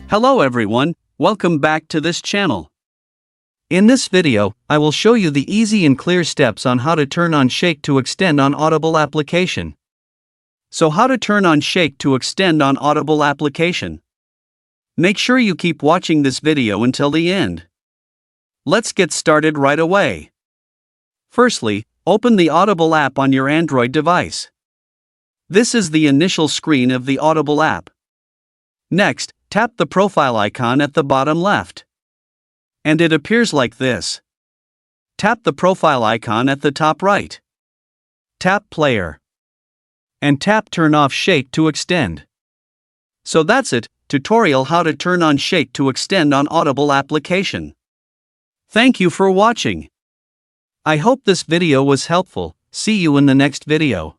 Hello everyone, welcome back to this channel. In this video, I will show you the easy and clear steps on how to turn on Shake to Extend on Audible application. So how to turn on Shake to Extend on Audible application. Make sure you keep watching this video until the end. Let's get started right away. Firstly, open the Audible app on your Android device. This is the initial screen of the Audible app. Next, tap the profile icon at the bottom left. And it appears like this. Tap the profile icon at the top right. Tap Player. And tap Turn off Shake to Extend. So that's it, tutorial how to turn on Shake to Extend on Audible application. Thank you for watching. I hope this video was helpful. See you in the next video.